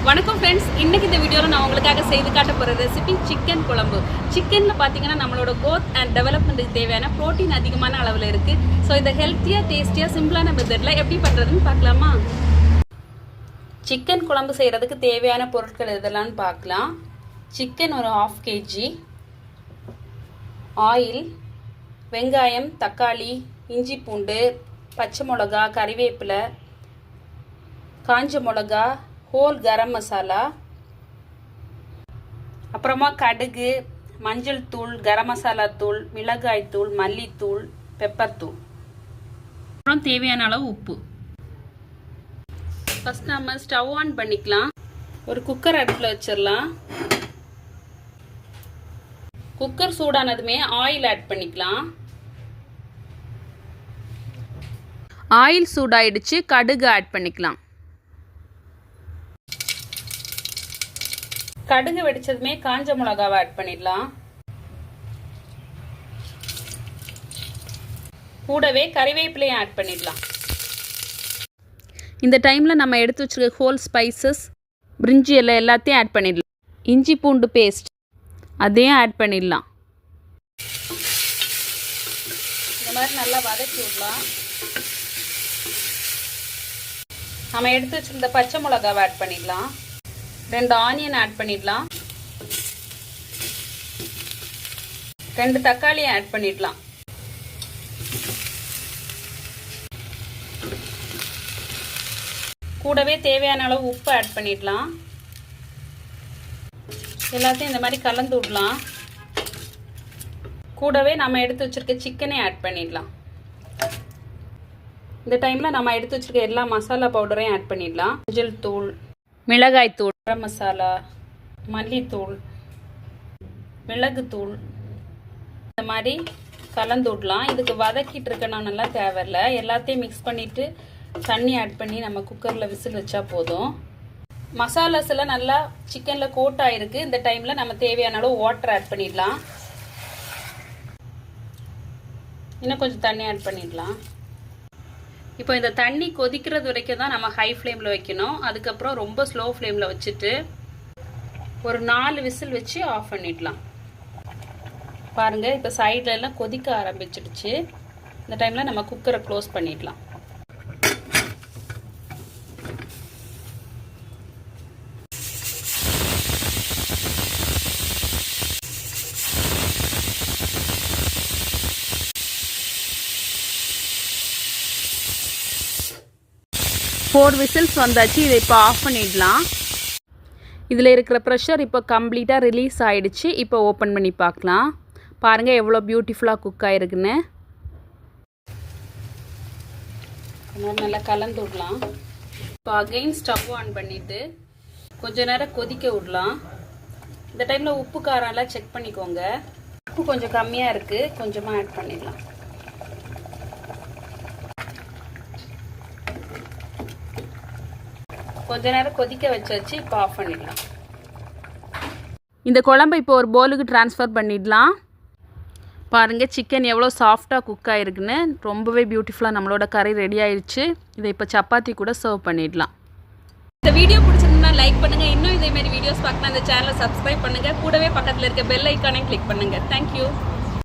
வணக்கம் ஃப்ரெண்ட்ஸ், இன்றைக்கி இந்த வீடியோவில் நான் உங்களுக்காக செய்து காட்ட போகிற ரெசிபி சிக்கன் குழம்பு. சிக்கனில் பார்த்தீங்கன்னா நம்மளோட க்ரோத் அண்ட் டெவலப்மெண்ட்டுக்கு தேவையான ப்ரோட்டீன் அதிகமான அளவில் இருக்குது. ஸோ இதை ஹெல்த்தியாக டேஸ்டியாக சிம்பிளான மெத்தடில் எப்படி பண்ணுறதுன்னு பார்க்கலாமா? சிக்கன் குழம்பு செய்கிறதுக்கு தேவையான பொருட்கள் எதெல்லாம்னு பார்க்கலாம். சிக்கன் ஒரு 1/2 kg, ஆயில், வெங்காயம், தக்காளி, இஞ்சி பூண்டு, பச்சை மிளகா, கறிவேப்பிலை, காஞ்ச மிளகா, ஹோல் கரம் மசாலா, அப்புறமா கடுகு, மஞ்சள் தூள், கரம் மசாலா தூள், மிளகாய் தூள், மல்லித்தூள், பெப்பர் தூள், அப்புறம் தேவையான அளவு உப்பு. ஃபர்ஸ்ட் நம்ம ஸ்டவ் ஆன் பண்ணிக்கலாம். ஒரு குக்கர் அடுப்பில் வச்சிடலாம். குக்கர் சூடானதுமே ஆயில் ஆட் பண்ணிக்கலாம். ஆயில் சூடாயிடுச்சு, கடுகு ஆட் பண்ணிக்கலாம். கடுகு வெடிச்சதுமே காஞ்ச மிளகாவை ஆட் பண்ணிடலாம். கூடவே கறிவேப்பிலையும் ஆட் பண்ணிடலாம். இந்த டைமில் நம்ம எடுத்து வச்சிருக்க ஹோல் ஸ்பைசஸ், பிரிஞ்சி இலை எல்லாத்தையும் ஆட் பண்ணிடலாம். இஞ்சி பூண்டு பேஸ்ட் அதையும் ஆட் பண்ணிடலாம். இந்த மாதிரி நல்லா வதக்கி விடலாம். நம்ம எடுத்து வச்சிருந்த பச்சை மிளகாவை ஆட் பண்ணிடலாம். 2 ஆனியன் ஆட் பண்ணிடலாம். 2 தக்காளி ஆட் பண்ணிடலாம். கூடவே தேவையான அளவு உப்பு ஆட் பண்ணிடலாம். எல்லாத்தையும் இந்த மாதிரி கலந்து விடலாம். கூடவே நம்ம எடுத்து வச்சிருக்க சிக்கனை ஆட் பண்ணிடலாம். இந்த டைமில் நம்ம எடுத்து வச்சிருக்க எல்லா மசாலா பவுடரையும் ஆட் பண்ணிடலாம். மஞ்சள் தூள், மிளகாய் தூள், கரம் மசாலா, மல்லித்தூள், மிளகுத்தூள், இந்த மாதிரி கலந்து விடலாம். இதுக்கு வதக்கிட்டு இருக்கணும் நல்லா தேவையில்லை. எல்லாத்தையும் மிக்ஸ் பண்ணிவிட்டு தண்ணி ஆட் பண்ணி நம்ம குக்கரில் விசில் வச்சா போதும். மசாலாஸ் எல்லாம் நல்லா சிக்கனில் கோட் ஆகிருக்கு. இந்த டைமில் நம்ம தேவையான அளவு வாட்டர் ஆட் பண்ணிடலாம். இன்னும் கொஞ்சம் தண்ணி ஆட் பண்ணிடலாம். இப்போ இந்த தண்ணி கொதிக்கிறது வரைக்கும் தான் நம்ம ஹை ஃப்ளேமில் வைக்கணும். அதுக்கப்புறம் ரொம்ப ஸ்லோ ஃப்ளேமில் வச்சுட்டு ஒரு 4 விசில் வச்சு ஆஃப் பண்ணிடலாம். பாருங்கள், இப்போ சைடில் எல்லாம் கொதிக்க ஆரம்பிச்சிடுச்சு. இந்த டைமில் நம்ம குக்கரை க்ளோஸ் பண்ணிடலாம். ஃபோர் விசில்ஸ் வந்தாச்சு. இதை இப்போ ஆஃப் பண்ணிடலாம். இதில் இருக்கிற ப்ரெஷர் இப்போ கம்ப்ளீட்டாக ரிலீஸ் ஆகிடுச்சு. இப்போ ஓப்பன் பண்ணி பார்க்கலாம். பாருங்கள் எவ்வளோ பியூட்டிஃபுல்லாக குக் ஆகிருக்குன்னு. நல்லா கலந்து விடலாம். இப்போ அகெயின் ஸ்டவ் ஆன் பண்ணிவிட்டு கொஞ்ச நேரம் கொதிக்க விடலாம். இந்த டைமில் உப்பு காரம்லாம் செக் பண்ணிக்கோங்க. உப்பு கொஞ்சம் கம்மியாக இருக்குது, கொஞ்சமாக ஆட் பண்ணிடலாம். கொஞ்ச நேரம் கொதிக்க வச்சாச்சு. இப்போ ஆஃப் பண்ணிடலாம். இந்த குழம்பை இப்போ ஒரு பவுலுக்கு ட்ரான்ஸ்ஃபர் பண்ணிடலாம். பாருங்கள் சிக்கன் எவ்வளோ சாஃப்டாக குக் ஆகிருக்குன்னு. ரொம்பவே பியூட்டிஃபுல்லாக நம்மளோட கறி ரெடி ஆயிடுச்சு. இதை இப்போ சப்பாத்தி கூட சர்வ் பண்ணிடலாம். இந்த வீடியோ பிடிச்சிருந்தா லைக் பண்ணுங்கள். இன்னும் இதேமாரி வீடியோஸ் பார்க்கலாம் இந்த சேனலை சப்ஸ்கிரைப் பண்ணுங்கள். கூடவே பக்கத்தில் இருக்க பெல் ஐக்கானையும் கிளிக் பண்ணுங்கள். தேங்க்யூ.